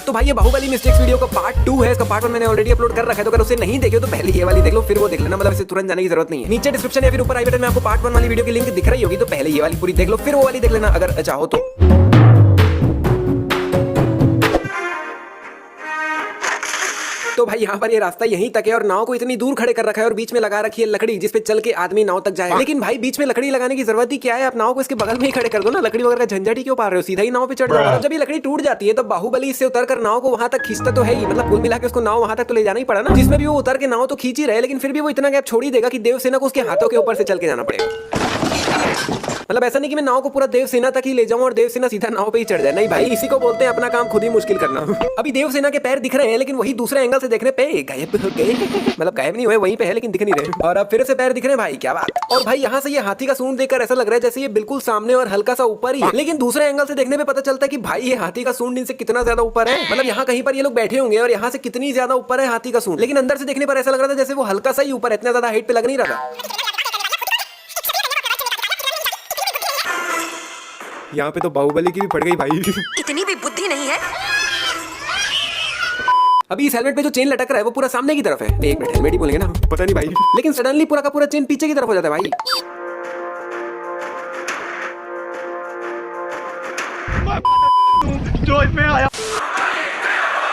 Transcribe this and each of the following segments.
तो भाई ये बाहुबली मिस्टेक्स वीडियो का पार्ट 2 है। इसका पार्ट 1 मैंने ऑलरेडी अपलोड कर रखा है, तो अगर उसे नहीं देखे तो पहले ये वाली देख लो, फिर वो देख लेना। मतलब इसे तुरंत जाने की जरूरत नहीं है। नीचे डिस्क्रिप्शन या फिर ऊपर आई बटन में आपको पार्ट 1 वाली वीडियो की लिंक दिख रही होगी, तो पहले ये वाली पूरी देख लो, फिर वो वाली देख लेना अगर चाहो तो। तो भाई यहाँ पर ये रास्ता यहीं तक है और नाव को इतनी दूर खड़े कर रखा है और बीच में लगा रखी है लकड़ी, जिसपे चल के आदमी नाव तक जाए। लेकिन भाई बीच में लकड़ी लगाने की जरूरत ही क्या है? आप नाव को इसके बगल में ही खड़े कर दो ना, लकड़ी वगैरह का झंझट ही क्यों पा रहे हो? सीधा ही नाव पे चढ़ जाओ। जब ये लकड़ी टूट जाती है तो बाहुबली इससे उतर कर नाव को वहां तक खींचता तो है ही, मतलब कुल मिला के उसको नाव वहां तक तो ले जाना ही पड़ा ना। जिसमें भी वो उतर के नाव तो खींच ही रहे, लेकिन फिर भी वो इतना गैप छोड़ ही देगा कि देवसेना को उसके हाथों के ऊपर से चल के जाना पड़ेगा। मतलब ऐसा नहीं कि मैं नाव को पूरा देवसेना तक ही ले जाऊं और देवसेना सीधा नाव पे ही चढ़ जाए। नहीं भाई, इसी को बोलते हैं अपना काम खुद ही मुश्किल करना। अभी देवसेना के पैर दिख रहे हैं, लेकिन वही दूसरे एंगल से देखने पे गायब हो गए। मतलब गायब नहीं हुए, वहीं पे है लेकिन दिख नहीं रहे। और अब फिर से पैर दिख रहे हैं भाई, क्या बात। और भाई यहाँ से ये हाथी का सूंड देखकर ऐसा लग रहा है जैसे ये बिल्कुल सामने और हल्का सा ऊपर ही है, लेकिन दूसरे एंगल से देखने पे पता चलता है कि भाई ये हाथी का सूंड इनसे कितना ज्यादा ऊपर है। मतलब यहाँ कहीं पर ये लोग बैठे होंगे और यहाँ से कितनी ज्यादा ऊपर है हाथी का सूंड, लेकिन अंदर से देखने पर ऐसा लग रहा था जैसे वो हल्का सा ही ऊपर, इतना ज्यादा हाइट पे लग नहीं रहा। यहाँ पे तो बाहुबली की भी पड़ गई भाई। इतनी भी बुद्धि नहीं है। अभी इस हेलमेट पे जो चेन लटक रहा है वो पूरा सामने की तरफ है। एक मिनट, हेलमेट ही बोलेंगे ना, पता नहीं भाई। लेकिन सडनली पूरा का पूरा चेन पीछे की तरफ हो जाता है भाई। जो इसमें आया।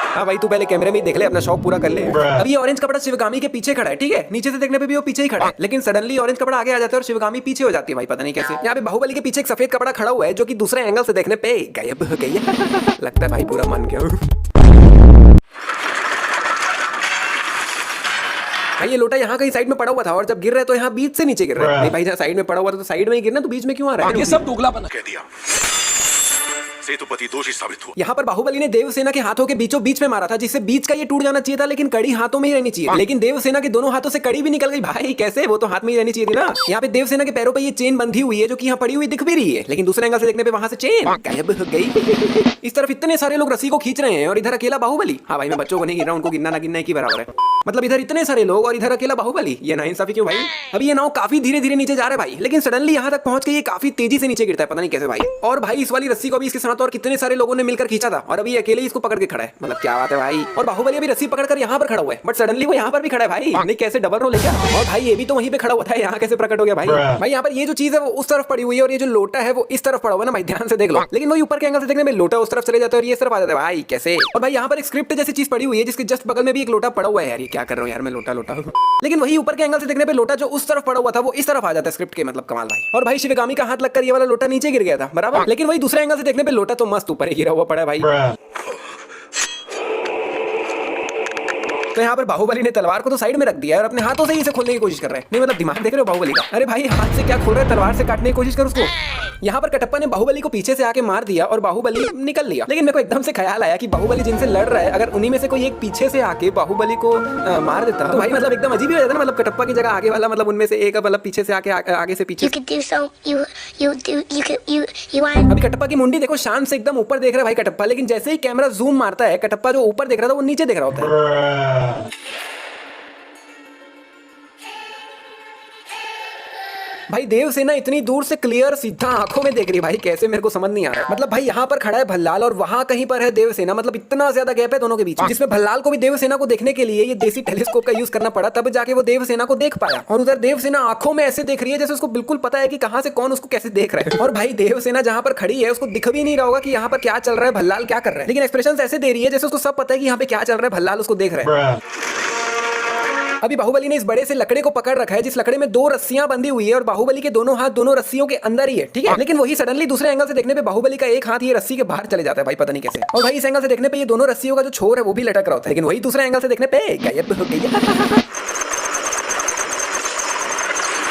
हाँ भाई, तू पहले कैमरे में ही देख ले, अपना शौक पूरा कर ले। अब ये ऑरेंज कपड़ा शिवगामी के पीछे खड़ा है, ठीक है? नीचे से देखने पे भी वो पीछे ही खड़ा है, लेकिन सडनली ऑरेंज कपड़ा आगे आ जाता है और शिवगामी पीछे हो जाती है भाई, पता नहीं कैसे। यहाँ पे बाहुबली के पीछे एक सफेद कपड़ा खड़ा हुआ है जो कि दूसरे एंगल से देखने पे गायब हो गई है। लगता है भाई पूरा मन गया। भाई ये लोटा यहाँ कहीं साइड में पड़ा हुआ था और जब गिर रहा है तो यहाँ बीच से नीचे गिर रहा है। नहीं भाई, जहाँ साइड में पड़ा हुआ था तो साइड में ही गिरना, तो बीच में क्यों आ रहा है? ये सब दोगलापन कह दिया। सेतुपति दोषी साबित हुआ। यहाँ पर बाहुबली ने देवसेना के हाथों के बीचों बीच में मारा था, जिससे बीच का ये टूट जाना चाहिए था, लेकिन कड़ी हाथों में ही रहनी चाहिए। लेकिन देवसेना के दोनों हाथों से कड़ी भी निकल गई भाई। कैसे? वो तो हाथ में ही रहनी चाहिए थी ना। यहाँ पे देवसेना के पैरों पे ये चेन बंधी हुई है जो कि यहाँ पड़ी हुई दिख भी रही है, लेकिन दूसरे एंगल से देखने पे वहां से चेन गायब हो गई। इस तरफ इतने सारे लोग रस्सी को खींच रहे हैं और इधर अकेला बाहुबली। हाँ भाई, मैं बच्चों को नहीं गिन रहा, उनको गिनना ना गिनना की बराबर है। मतलब इधर इतने सारे लोग और इधर अकेला बाहुबली, ये नाइंसाफी क्यों भाई? अभी ये नाव काफी धीरे धीरे नीचे जा रहा है भाई, लेकिन सडनली यहाँ तक पहुंच के ये काफी तेजी से नीचे गिरता है, पता नहीं कैसे भाई। और भाई इस वाली रस्सी को भी इसके साथ और कितने सारे लोगों ने मिलकर खींचा था और अभी अकेले इसको पकड़ के खड़ा है। मतलब क्या बात है भाई। और बाहुबली अभी रस्सी पकड़कर यहाँ पर खड़ा हुआ है, बट सडनली वो यहाँ पर भी खड़ा है भाई। नहीं कैसे डबल रोल है क्या? और भाई ये भी तो वहीं पे खड़ा हुआ था, यहाँ कैसे प्रकट हो गया भाई? भाई यहाँ पर ये जो चीज है वो उस तरफ पड़ी हुई है और ये जो लोटा है वो इस तरफ पड़ा हुआ है ना भाई, ध्यान से देख लो। लेकिन वो ऊपर के एंगल से देखने में लोटा उस तरफ चले जाता है और ये तरफ आ जाता है भाई, कैसे? और भाई यहाँ पर एक स्क्रिप्ट जैसी चीज पड़ी हुई है जिसके जस्ट बगल में भी एक लोटा पड़ा हुआ है। यार ये क्या कर रहा हूँ यार मैं, लोटा लोटा। लेकिन वही ऊपर के एंगल से देखने पे लोटा जो उस तरफ पड़ा हुआ था वो इस तरफ आ जाता है स्क्रिप्ट के, मतलब कमाल भाई। और भाई शिवगामी का हाथ लगकर ये वाला लोटा नीचे गिर गया था बराबर, लेकिन वही दूसरे एंगल से देखने पे लोटा तो मस्त ऊपर ही गिरा हुआ पड़ा है भाई। तो यहाँ पर बाहुबली ने तलवार को तो साइड में रख दिया और अपने हाथों से ही इसे खोलने की कोशिश कर रहे हैं। नहीं मतलब दिमाग देख रहे हो बाहुबली का? अरे भाई हाथ से क्या खोल रहा है, तलवार से काटने की कोशिश कर उसको। यहाँ पर कटप्पा ने बाहुबली को पीछे से आके मार दिया और बाहुबली निकल लिया। लेकिन मेरे को एकदम से ख्याल आया कि बाहुबली जिनसे लड़ रहा है, अगर उन्हीं में से कोई एक पीछे से आके बाहुबली को मार देता तो भाई मतलब एकदम अजीब ही हो जाता ना। मतलब कटप्पा की जगह आगे वाला, मतलब उनमें से एक मतलब पीछे से आके आगे से पीछे। अभी कटप्पा की मुंडी देखो, शान से एकदम ऊपर देख रहा है भाई कटप्पा, लेकिन जैसे ही कैमरा जूम मारता है कटप्पा जो ऊपर देख रहा था वो नीचे देख रहा होता है। भाई देवसेना इतनी दूर से क्लियर सीधा आंखों में देख रही है भाई, कैसे मेरे को समझ नहीं आ रहा है। मतलब भाई यहाँ पर खड़ा है भल्लाल और वहां कहीं पर है देवसेना, मतलब इतना ज्यादा गैप है दोनों के बीच, जिसमें भल्लाल को भी देवसेना को देखने के लिए ये देसी टेलीस्कोप का यूज करना पड़ा, तब जाके वो देवसेना को देख पाया। और उधर देवसेना आंखों में ऐसे देख रही है जैसे उसको बिल्कुल पता है कि कहां से कौन उसको कैसे देख रहा है। और भाई देवसेना जहां पर खड़ी है उसको दिख भी नहीं रहा होगा कि यहाँ पर क्या चल रहा है, भल्लाल क्या कर रहा है, लेकिन एक्सप्रेशन ऐसे दे रही है जैसे उसको सब पता है कि यहाँ पे क्या चल रहा है, भल्लाल उसको देख रहा है। अभी बाहुबली ने इस बड़े से लकड़े को पकड़ रखा है जिस लकड़े में 2 रस्सियां बंधी हुई है और बाहुबली के दोनों हाथ दोनों रस्सियों के अंदर ही है, ठीक है? लेकिन वही सडनली दूसरे एंगल से देखने पे बाहुबली का एक हाथ ये रस्सी के बाहर चले जाता है भाई, पता नहीं कैसे। और भाई इस एंगल से देखने पे ये दोनों रस्सियों का जो छोर है वो भी लटक रहा होता है, लेकिन वही दूसरे एंगल से देखने पे गायब हो गई।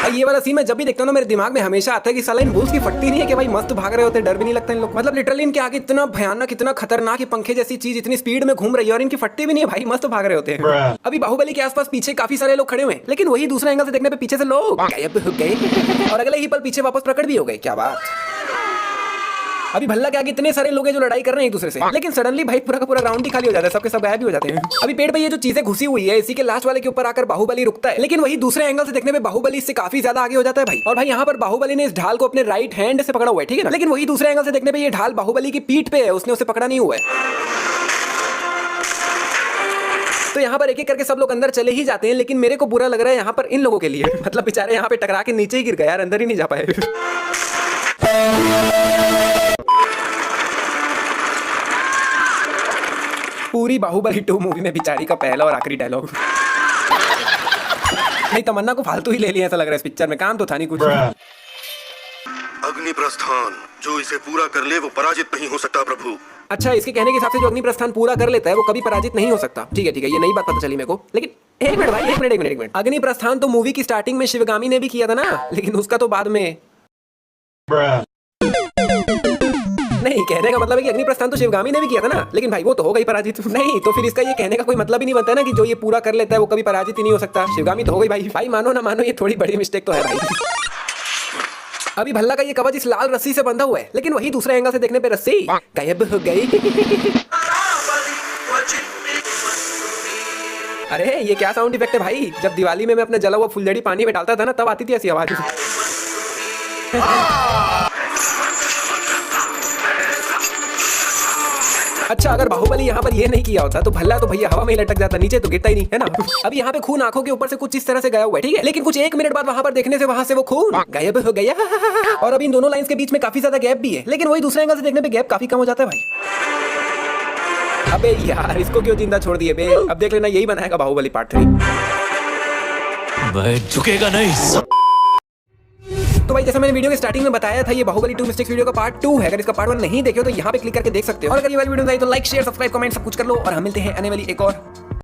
ये वाला सीन मैं जब भी देखता हूँ ना मेरे दिमाग में हमेशा आता है कि साला इन बुल्स की फटती नहीं है कि भाई मस्त भाग रहे होते, डर भी नहीं लगता इन लोग। मतलब लिटरली इनके आगे इतना भयानक इतना खतरनाक पंखे जैसी चीज इतनी स्पीड में घूम रही है और इनकी फटती भी नहीं है भाई, मस्त भाग रहे होते हैं। अभी बाहुबली के आसपास पीछे काफी सारे लोग खड़े हुए हैं, लेकिन वही दूसरे एंगल से देखने पे पीछे से लोग गायब हो गए और अगले ही पल पीछे वापस प्रकट भी हो गए। क्या बात। अभी भल्ला के आगे इतने सारे लोग हैं जो लड़ाई कर रहे हैं एक दूसरे से, लेकिन सडनली भाई पूरा का पूरा राउंड ही खाली हो जाता है, सबके सब गायब भी हो जाते हैं। अभी पेड़ पे ये जो चीजें घुसी हुई है इसी के लास्ट वाले के ऊपर आकर बाहुबली रुकता है, लेकिन वही दूसरे एंगल से देखने में बाहुबली इससे काफी ज्यादा आगे हो जाता है भाई। और भाई यहाँ पर बाहुबली ने इस ढाल को अपने राइट हैंड से पकड़ा हुआ है, ठीक है ना? लेकिन वही दूसरे एंगल से देखने पे ये ढाल बाहुबली की पीठ पे है, उसने उसे पकड़ा नहीं हुआ है। तो यहाँ पर एक एक करके सब लोग अंदर चले ही जाते हैं, लेकिन मेरे को बुरा लग रहा है यहाँ पर इन लोगों के लिए। मतलब बेचारे यहाँ पे टकरा के नीचे ही गिर गए यार, अंदर ही नहीं जा पाए। पूरी बाहुबली 2 मूवी में बेचारी का पहला और आखिरी डायलॉग। नहीं, तमन्ना को फालतू ही ले लिया ऐसा लग रहा है इस पिक्चर में, काम तो था नहीं कुछ। अग्नि प्रस्थान जो इसे पूरा कर ले वो पराजित नहीं हो सकता प्रभु। अच्छा, इसके कहने के हिसाब से जो अग्नि प्रस्थान पूरा कर लेता है वो कभी पराजित नहीं हो सकता। ठीक है ठीक है, ये नई बात पता चली मेरे को। लेकिन एक मिनट भाई, एक मिनट। अग्नि प्रस्थान तो मूवी की स्टार्टिंग में शिवगामी ने भी किया था ना, लेकिन उसका तो बाद में। नहीं, कहने का मतलब है कि अग्नि प्रस्थान तो शिवगामी ने भी किया था ना, लेकिन भाई वो तो हो गई पराजित। नहीं तो फिर इसका ये कहने का कोई मतलब ही नहीं बनता ना कि जो ये पूरा कर लेता है वो कभी पराजित ही नहीं हो सकता। शिवगामी तो हो गई भाई मानो ना मानो, ये थोड़ी बड़ी मिस्टेक तो है भाई। अभी भल्ला का ये कवच इस लाल रस्सी से बंधा हुआ है, लेकिन वही दूसरे एंगल से देखने पे रस्सी गायब हो गई। अरे ये क्या साउंड इफेक्ट है भाई? जब दिवाली में मैं अपना जला हुआ फुलझड़ी पानी में डालता था ना, तब आती थी ऐसी आवाज। अच्छा, अगर बाहुबली यहाँ पर ये नहीं किया होता तो भल्ला तो भैया हवा में ही लटक जाता, नीचे तो गिरता ही नहीं, है ना। अभी यहाँ पे खून आंखों के ऊपर से कुछ इस तरह से गया हुआ है, ठीक है, लेकिन कुछ 1 मिनट बाद वहाँ पर देखने से वहाँ से वो खून गायब हो गया। और अभी इन दोनों लाइंस के बीच में काफी ज्यादा गैप भी है, लेकिन वही दूसरे एंगल से देखने पे गैप काफी कम हो जाता है भाई। अबे यार, इसको क्यों जिंदा छोड़ दिए बे? अब देख लेना, यही बनाएगा बाहुबली पार्ट 3। मैं झुकेगा नहीं। तो भाई जैसा मैंने वीडियो के स्टार्टिंग में बताया था, ये बाहुबली 2 मिस्टेक्स वीडियो का पार्ट 2 है। अगर इसका पार्ट 1 नहीं देखे हो तो यहाँ पे क्लिक करके देख सकते हो। और अगर ये वाली वीडियो आई तो लाइक शेयर सब्सक्राइब कमेंट सब कुछ कर लो, और हम मिलते हैं आने वाली एक और